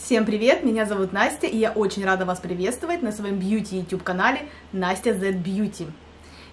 Всем привет, меня зовут Настя, и я очень рада вас приветствовать на своем бьюти YouTube канале Настя Z Beauty.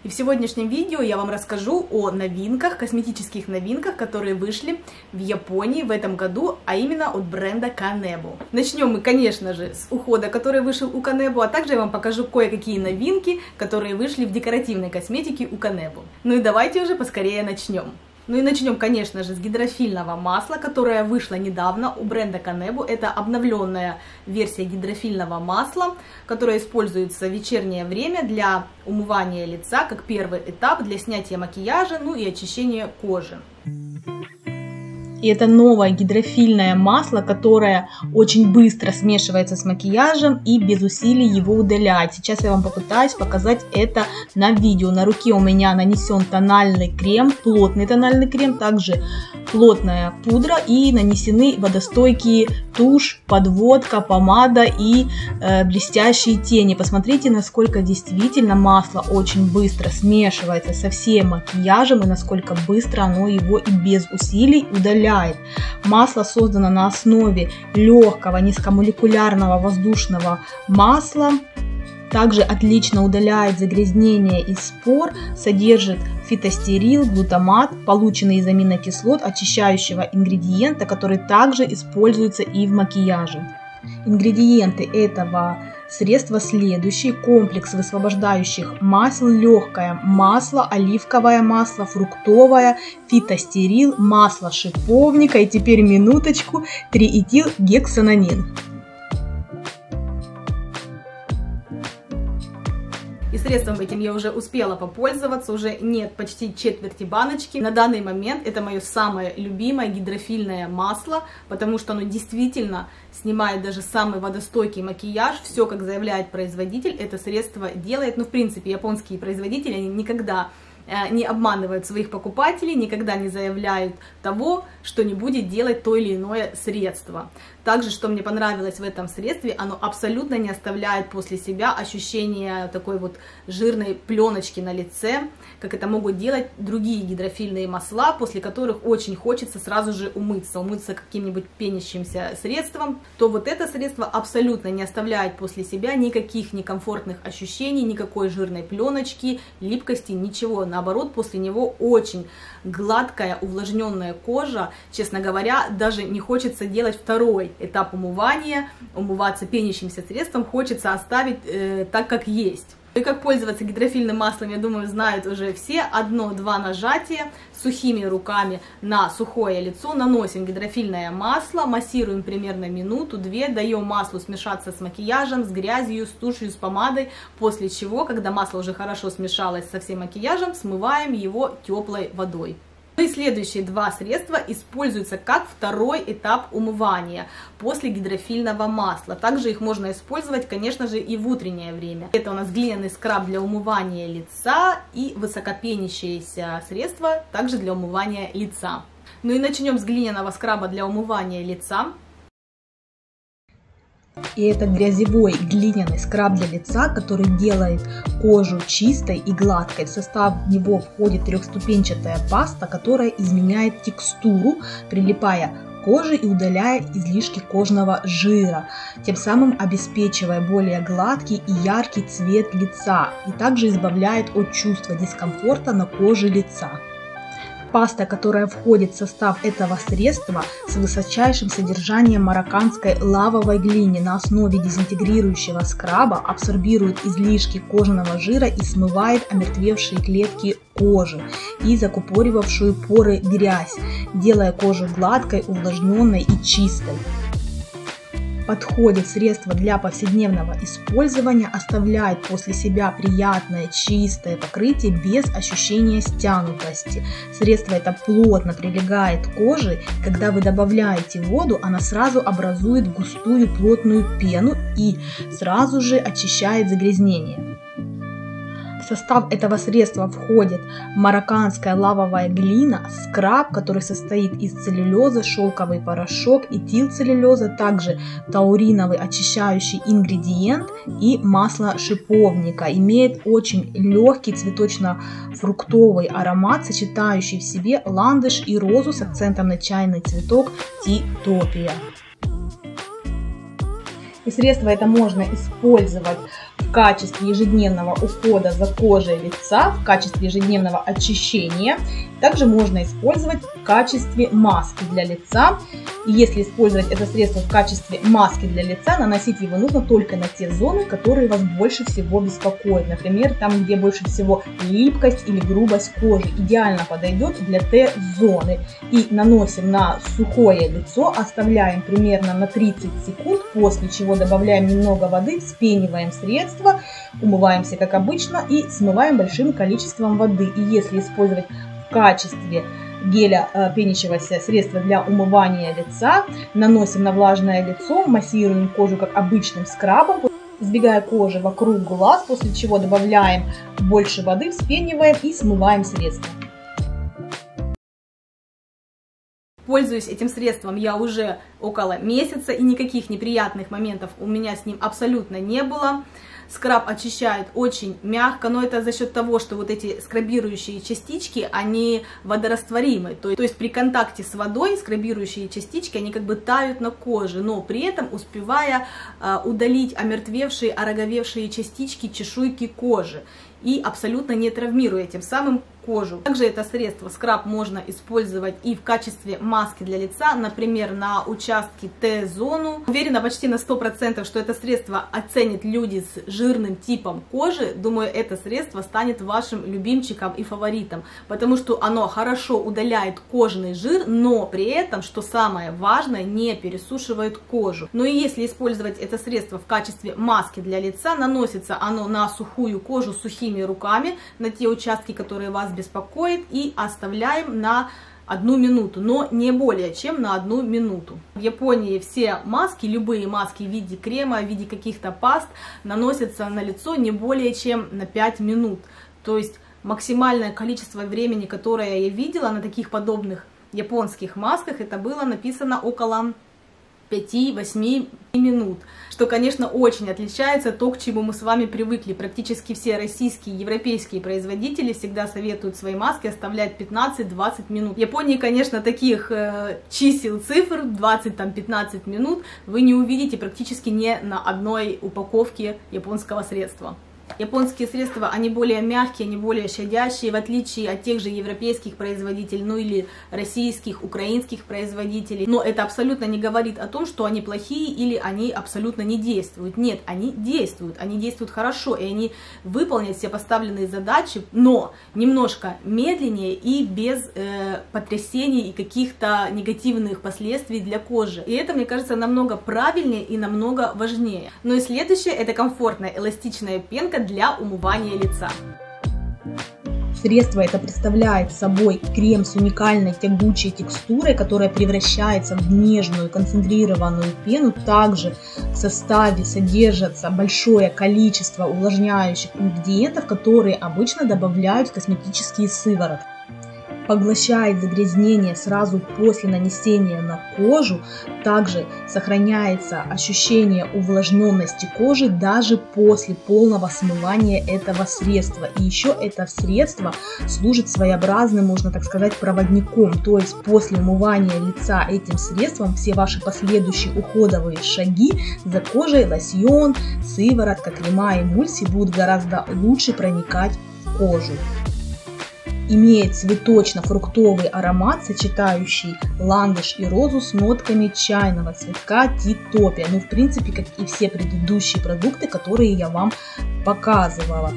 И в сегодняшнем видео я вам расскажу о новинках, косметических новинках, которые вышли в Японии в этом году, а именно от бренда Kanebo. Начнем мы, конечно же, с ухода, который вышел у Kanebo, а также я вам покажу кое-какие новинки, которые вышли в декоративной косметике у Kanebo. Ну и давайте уже поскорее начнем. Ну и начнем, конечно же, с гидрофильного масла, которое вышло недавно у бренда Kanebo. Это обновленная версия гидрофильного масла, которое используется в вечернее время для умывания лица, как первый этап для снятия макияжа, ну и очищения кожи. И это новое гидрофильное масло, которое очень быстро смешивается с макияжем и без усилий его удаляет. Сейчас я вам попытаюсь показать это на видео. На руке у меня нанесен тональный крем, плотный тональный крем, также плотная пудра и нанесены водостойкие тушь, подводка, помада и блестящие тени. Посмотрите, насколько действительно масло очень быстро смешивается со всем макияжем и насколько быстро оно его и без усилий удаляет. Масло создано на основе легкого низкомолекулярного воздушного масла. Также отлично удаляет загрязнение из спор, содержит фитостерил, глутамат, полученный из аминокислот очищающего ингредиента, который также используется и в макияже. Ингредиенты этого средства следующие: комплекс высвобождающих масел, легкое масло, оливковое масло, фруктовое, фитостерил, масло шиповника и теперь минуточку, триэтилгексанонин. И средством этим я уже успела попользоваться, уже нет почти четверти баночки. На данный момент это мое самое любимое гидрофильное масло, потому что оно действительно снимает даже самый водостойкий макияж. Все, как заявляет производитель, это средство делает. Ну, в принципе, японские производители, они никогда не обманывают своих покупателей, никогда не заявляют того, что не будет делать то или иное средство. Также, что мне понравилось в этом средстве, оно абсолютно не оставляет после себя ощущения такой вот жирной пленочки на лице, как это могут делать другие гидрофильные масла, после которых очень хочется сразу же умыться каким-нибудь пенящимся средством. То вот это средство абсолютно не оставляет после себя никаких некомфортных ощущений, никакой жирной пленочки, липкости, ничего. Наоборот, после него очень гладкая, увлажненная кожа. Честно говоря, даже не хочется делать второй этап умывания, умываться пенящимся средством, хочется оставить так, как есть. И как пользоваться гидрофильным маслом, я думаю, знают уже все. 1-2 нажатия сухими руками на сухое лицо, наносим гидрофильное масло, массируем примерно минуту-две, даем маслу смешаться с макияжем, с грязью, с тушью, с помадой, после чего, когда масло уже хорошо смешалось со всем макияжем, смываем его теплой водой. Ну и следующие два средства используются как второй этап умывания после гидрофильного масла. Также их можно использовать, конечно же, и в утреннее время. Это у нас глиняный скраб для умывания лица и высокопенящееся средство также для умывания лица. Ну и начнем с глиняного скраба для умывания лица. И это грязевой глиняный скраб для лица, который делает кожу чистой и гладкой. В состав него входит трехступенчатая паста, которая изменяет текстуру, прилипая к коже и удаляя излишки кожного жира, тем самым обеспечивая более гладкий и яркий цвет лица, и также избавляет от чувства дискомфорта на коже лица. Паста, которая входит в состав этого средства, с высочайшим содержанием марокканской лавовой глины на основе дезинтегрирующего скраба, абсорбирует излишки кожаного жира и смывает омертвевшие клетки кожи и закупоривавшую поры грязь, делая кожу гладкой, увлажненной и чистой. Подходит средство для повседневного использования, оставляет после себя приятное чистое покрытие без ощущения стянутости. Средство это плотно прилегает к коже, когда вы добавляете воду, она сразу образует густую плотную пену и сразу же очищает загрязнение. В состав этого средства входит марокканская лавовая глина, скраб, который состоит из целлюлезы, шелковый порошок, этилцеллюлеза, также тауриновый очищающий ингредиент и масло шиповника. Имеет очень легкий цветочно-фруктовый аромат, сочетающий в себе ландыш и розу с акцентом на чайный цветок титопия. И средство это можно использовать в качестве ежедневного ухода за кожей лица, в качестве ежедневного очищения. Также можно использовать в качестве маски для лица. И если использовать это средство в качестве маски для лица, наносить его нужно только на те зоны, которые вас больше всего беспокоят. Например, там, где больше всего липкость или грубость кожи. Идеально подойдет для Т-зоны. И наносим на сухое лицо, оставляем примерно на 30 секунд, после чего добавляем немного воды, вспениваем средство, умываемся как обычно и смываем большим количеством воды. И если использовать в качестве геля пенящегося средства для умывания лица, наносим на влажное лицо, массируем кожу как обычным скрабом, избегая кожи вокруг глаз, после чего добавляем больше воды, вспениваем и смываем средство. Пользуюсь этим средством я уже около месяца, и никаких неприятных моментов у меня с ним абсолютно не было. Скраб очищает очень мягко, но это за счет того, что вот эти скрабирующие частички, они водорастворимы. То есть при контакте с водой скрабирующие частички, они как бы тают на коже, но при этом успевая удалить омертвевшие, ороговевшие частички, чешуйки кожи. И абсолютно не травмируя тем самым кожу. Также это средство, скраб, можно использовать и в качестве маски для лица, например, на участке Т-зону. Уверена почти на 100%, что это средство оценят люди с жирным типом кожи. Думаю, это средство станет вашим любимчиком и фаворитом, потому что оно хорошо удаляет кожный жир, но при этом, что самое важное, не пересушивает кожу. Но и если использовать это средство в качестве маски для лица, наносится оно на сухую кожу сухими руками, на те участки, которые вас беспокоит, и оставляем на 1 минуту, но не более чем на 1 минуту. В Японии все маски, любые маски в виде крема, в виде каких-то паст наносятся на лицо не более чем на 5 минут. То есть максимальное количество времени, которое я видела на таких подобных японских масках, это было написано около 5-8 минут, что, конечно, очень отличается от того, к чему мы с вами привыкли. Практически все российские и европейские производители всегда советуют свои маски оставлять 15-20 минут. В Японии, конечно, таких чисел, цифр 20-15 минут вы не увидите практически ни на одной упаковке японского средства. Японские средства, они более мягкие, они более щадящие, в отличие от тех же европейских производителей, ну или российских, украинских производителей. Но это абсолютно не говорит о том, что они плохие или они абсолютно не действуют. Нет, они действуют хорошо, и они выполняют все поставленные задачи, но немножко медленнее и без потрясений и каких-то негативных последствий для кожи. И это, мне кажется, намного правильнее и намного важнее. Ну и следующее, это комфортная эластичная пенка для умывания лица. Средство это представляет собой крем с уникальной тягучей текстурой, которая превращается в нежную концентрированную пену. Также в составе содержится большое количество увлажняющих ингредиентов, которые обычно добавляют в косметические сыворотки. Поглощает загрязнение сразу после нанесения на кожу. Также сохраняется ощущение увлажненности кожи даже после полного смывания этого средства. И еще это средство служит своеобразным, можно так сказать, проводником. То есть после умывания лица этим средством все ваши последующие уходовые шаги за кожей, лосьон, сыворотка, крема, эмульсии будут гораздо лучше проникать в кожу. Имеет цветочно-фруктовый аромат, сочетающий ландыш и розу с нотками чайного цветка Титопия. Ну, в принципе, как и все предыдущие продукты, которые я вам показывала.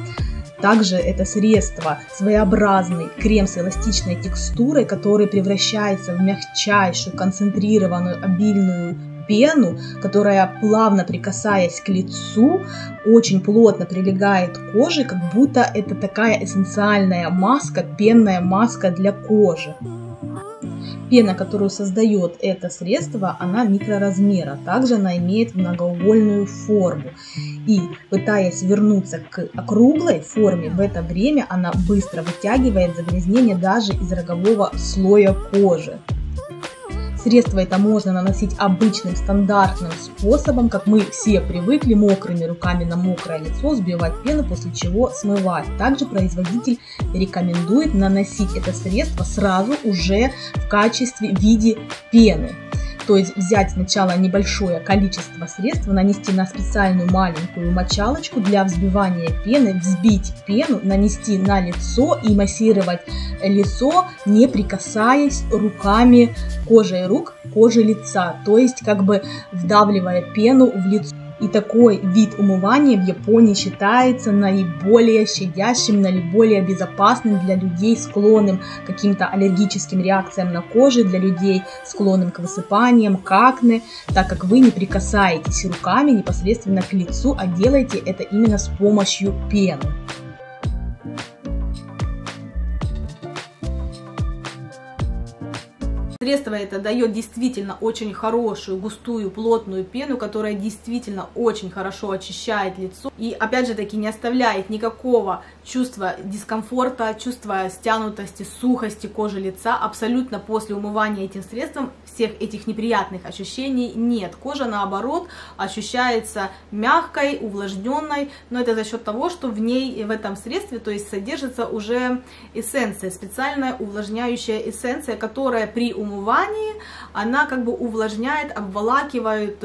Также это средство своеобразный крем с эластичной текстурой, который превращается в мягчайшую, концентрированную, обильную пену, которая, плавно прикасаясь к лицу, очень плотно прилегает к коже, как будто это такая эссенциальная маска, пенная маска для кожи. Пена, которую создает это средство, она микроразмера. Также она имеет многоугольную форму. И пытаясь вернуться к округлой форме, в это время она быстро вытягивает загрязнение даже из рогового слоя кожи. Средство это можно наносить обычным стандартным способом, как мы все привыкли, мокрыми руками на мокрое лицо, сбивать пену, после чего смывать. Также производитель рекомендует наносить это средство сразу уже в виде пены. То есть взять сначала небольшое количество средств, нанести на специальную маленькую мочалочку для взбивания пены, взбить пену, нанести на лицо и массировать лицо, не прикасаясь руками кожей рук, кожи лица, то есть как бы вдавливая пену в лицо. И такой вид умывания в Японии считается наиболее щадящим, наиболее безопасным для людей, склонным к каким-то аллергическим реакциям на коже, для людей, склонным к высыпаниям, к акне, так как вы не прикасаетесь руками непосредственно к лицу, а делаете это именно с помощью пены. Средство это дает действительно очень хорошую, густую, плотную пену, которая действительно очень хорошо очищает лицо. И опять же таки не оставляет никакого чувства дискомфорта, чувства стянутости, сухости кожи лица. Абсолютно после умывания этим средством всех этих неприятных ощущений нет. Кожа наоборот ощущается мягкой, увлажненной, но это за счет того, что в ней, в этом средстве, то есть содержится уже эссенция, специальная увлажняющая эссенция, которая при умывании она как бы увлажняет, обволакивает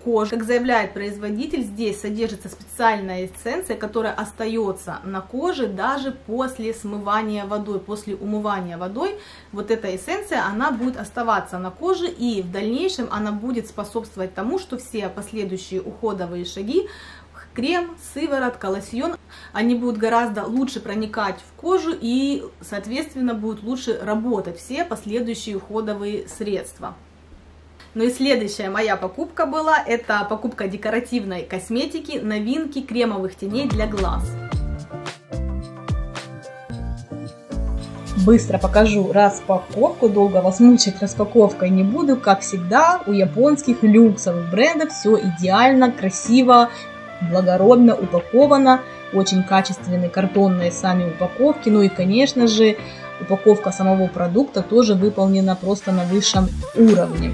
кожу. Как заявляет производитель, здесь содержится специальная эссенция, которая остается на коже даже после смывания водой, после умывания водой. Вот эта эссенция, она будет оставаться на коже, и в дальнейшем она будет способствовать тому, что все последующие уходовые шаги, крем, сыворотка, лосьон, они будут гораздо лучше проникать в кожу и, соответственно, будут лучше работать все последующие уходовые средства. Ну и следующая моя покупка была, это покупка декоративной косметики, новинки кремовых теней для глаз. Быстро покажу распаковку, долго вас мучить распаковкой не буду. Как всегда, у японских люксовых брендов все идеально, красиво, благородно упаковано, очень качественные картонные сами упаковки, ну и конечно же упаковка самого продукта тоже выполнена просто на высшем уровне.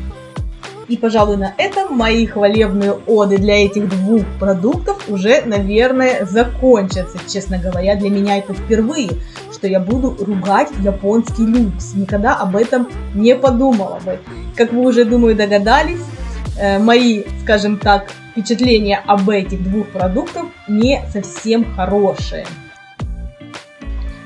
И пожалуй на этом мои хвалебные оды для этих двух продуктов уже наверное закончатся. Честно говоря, для меня это впервые, что я буду ругать японский люкс, никогда об этом не подумала бы. Как вы уже думаю догадались, мои, скажем так, впечатления об этих двух продуктах не совсем хорошие.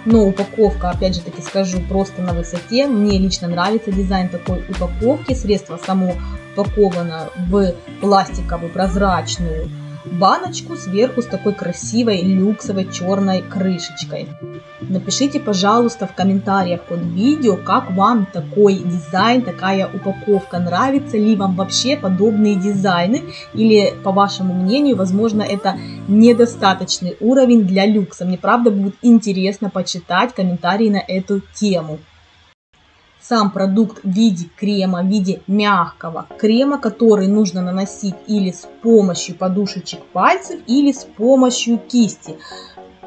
Но упаковка, опять же таки скажу, просто на высоте. Мне лично нравится дизайн такой упаковки. Средство само упаковано в пластиковую прозрачную баночку, сверху с такой красивой люксовой черной крышечкой. Напишите, пожалуйста, в комментариях под видео, как вам такой дизайн, такая упаковка, нравится ли вам вообще подобные дизайны, или, по вашему мнению, возможно, это недостаточный уровень для люкса. Мне правда будет интересно почитать комментарии на эту тему. Сам продукт в виде крема, в виде мягкого крема, который нужно наносить или с помощью подушечек пальцев, или с помощью кисти.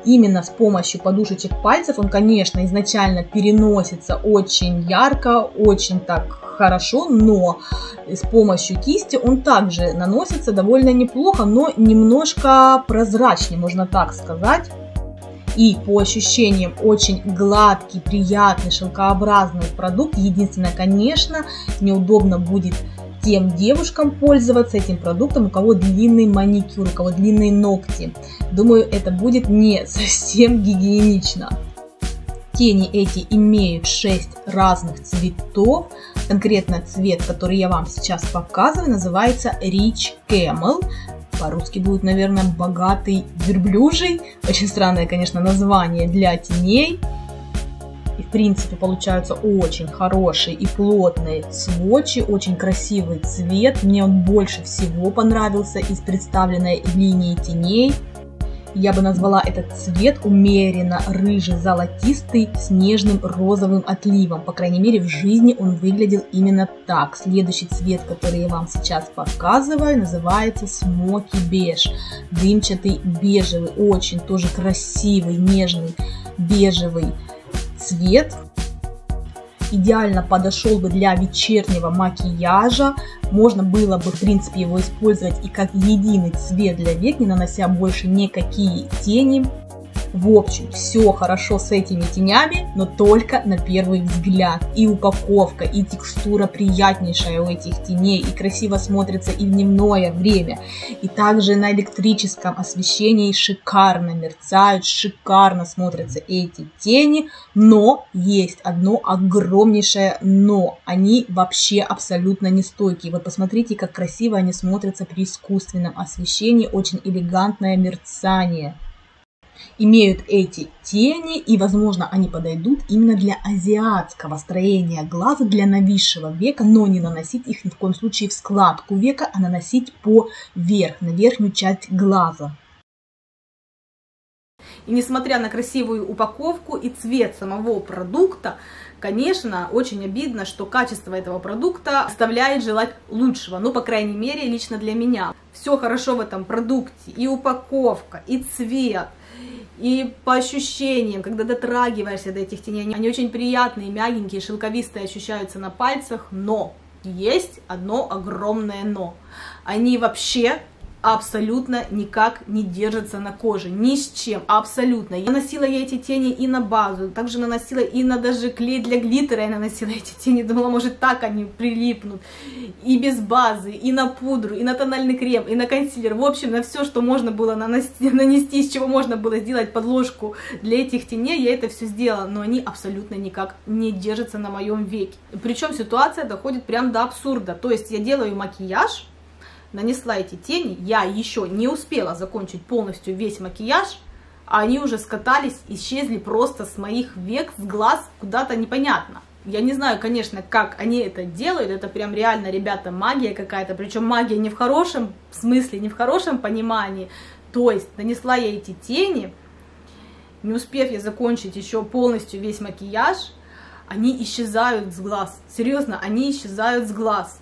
Именно с помощью подушечек пальцев он, конечно, изначально переносится очень ярко, очень так хорошо, но с помощью кисти он также наносится довольно неплохо, но немножко прозрачнее, можно так сказать. И по ощущениям очень гладкий, приятный, шелкообразный продукт. Единственное, конечно, неудобно будет тем девушкам пользоваться этим продуктом, у кого длинный маникюр, у кого длинные ногти. Думаю, это будет не совсем гигиенично. Тени эти имеют 6 разных цветов. Конкретно цвет, который я вам сейчас показываю, называется Rich Camel. По-русски будет, наверное, богатый верблюжий. Очень странное, конечно, название для теней. И, в принципе, получаются очень хорошие и плотные сводчи. Очень красивый цвет. Мне он больше всего понравился из представленной линии теней. Я бы назвала этот цвет умеренно рыжий-золотистый с нежным розовым отливом. По крайней мере, в жизни он выглядел именно так. Следующий цвет, который я вам сейчас показываю, называется Smoky Beige. Дымчатый бежевый, очень тоже красивый, нежный бежевый цвет. Идеально подошел бы для вечернего макияжа. Можно было бы, в принципе, его использовать и как единый цвет для век, не нанося больше никакие тени. В общем, все хорошо с этими тенями, но только на первый взгляд. И упаковка, и текстура приятнейшая у этих теней, и красиво смотрится и в дневное время. И также на электрическом освещении шикарно мерцают, шикарно смотрятся эти тени. Но есть одно огромнейшее но. Они вообще абсолютно не стойкие. Вы посмотрите, как красиво они смотрятся при искусственном освещении. Очень элегантное мерцание имеют эти тени, и, возможно, они подойдут именно для азиатского строения глаза, для нависшего века, но не наносить их ни в коем случае в складку века, а наносить поверх, на верхнюю часть глаза. И несмотря на красивую упаковку и цвет самого продукта, конечно, очень обидно, что качество этого продукта оставляет желать лучшего. Ну, по крайней мере, лично для меня. Все хорошо в этом продукте. И упаковка, и цвет, и по ощущениям, когда дотрагиваешься до этих теней, они очень приятные, мягенькие, шелковистые ощущаются на пальцах. Но есть одно огромное но. Они вообще абсолютно никак не держится на коже, ни с чем, абсолютно. Я наносила эти тени и на базу, также наносила и на даже клей для глиттера, я наносила эти тени, думала, может так они прилипнут, и без базы, и на пудру, и на тональный крем, и на консилер, в общем, на все, что можно было нанести, из чего можно было сделать подложку для этих теней, я это все сделала, но они абсолютно никак не держатся на моем веке. Причем ситуация доходит прям до абсурда, то есть я делаю макияж, нанесла эти тени, я еще не успела закончить полностью весь макияж, а они уже скатались, исчезли просто с моих век, с глаз, куда-то непонятно. Я не знаю, конечно, как они это делают, это прям реально, ребята, магия какая-то, причем магия не в хорошем смысле, не в хорошем понимании. То есть нанесла я эти тени, не успев я закончить еще полностью весь макияж, они исчезают с глаз. Серьезно, они исчезают с глаз.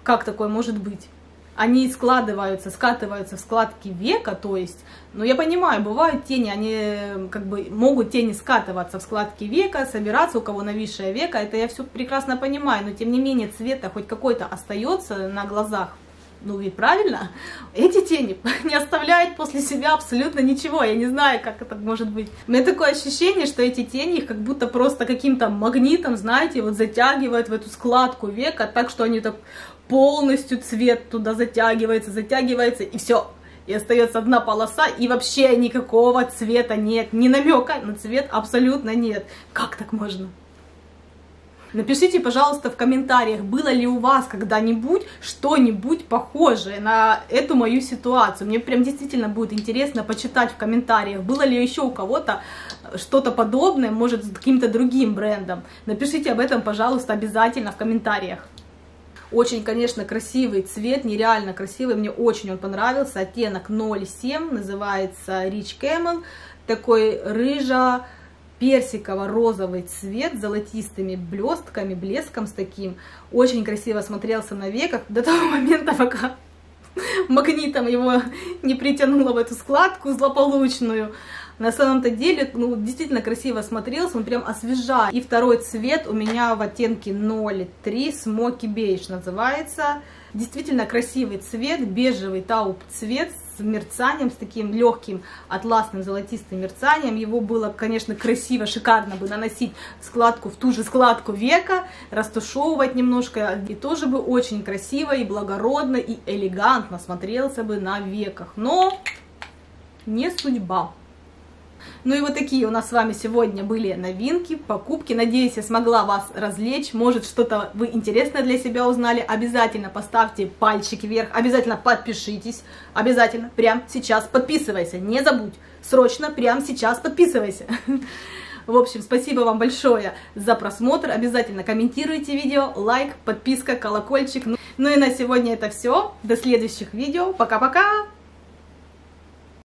Как такое может быть? Они скатываются в складки века, то есть, ну я понимаю, бывают тени, они как бы могут тени скатываться в складки века, собираться, у кого нависшее веко, это я все прекрасно понимаю, но тем не менее цвета хоть какой-то остается на глазах, ну ведь правильно, эти тени не оставляют после себя абсолютно ничего, я не знаю, как это может быть. У меня такое ощущение, что эти тени их как будто просто каким-то магнитом, знаете, вот затягивают в эту складку века, так что они так полностью цвет туда затягивается, и все. И остается одна полоса, и вообще никакого цвета нет, ни намека на цвет абсолютно нет. Как так можно? Напишите, пожалуйста, в комментариях, было ли у вас когда-нибудь что-нибудь похожее на эту мою ситуацию. Мне прям действительно будет интересно почитать в комментариях, было ли еще у кого-то что-то подобное, может, с каким-то другим брендом. Напишите об этом, пожалуйста, обязательно в комментариях. Очень, конечно, красивый цвет, нереально красивый, мне очень он понравился. Оттенок 07, называется Rich Camel, такой рыжо-персиково-розовый цвет с золотистыми блестками, блеском с таким. Очень красиво смотрелся на веках до того момента, пока магнитом его не притянуло в эту складку злополучную. На самом-то деле, ну, действительно красиво смотрелся, он прям освежает. И второй цвет у меня в оттенке 03, Smoky Beige называется. Действительно красивый цвет, бежевый тауп цвет с мерцанием, с таким легким атласным золотистым мерцанием. Его было, конечно, красиво, шикарно бы наносить складку, в ту же складку века, растушевывать немножко. И тоже бы очень красиво и благородно и элегантно смотрелся бы на веках. Но не судьба. Ну и вот такие у нас с вами сегодня были новинки, покупки. Надеюсь, я смогла вас развлечь. Может, что-то вы интересное для себя узнали. Обязательно поставьте пальчик вверх, обязательно подпишитесь. Обязательно прямо сейчас подписывайся. Не забудь, срочно прямо сейчас подписывайся. В общем, спасибо вам большое за просмотр. Обязательно комментируйте видео, лайк, подписка, колокольчик. Ну и на сегодня это все. До следующих видео. Пока-пока!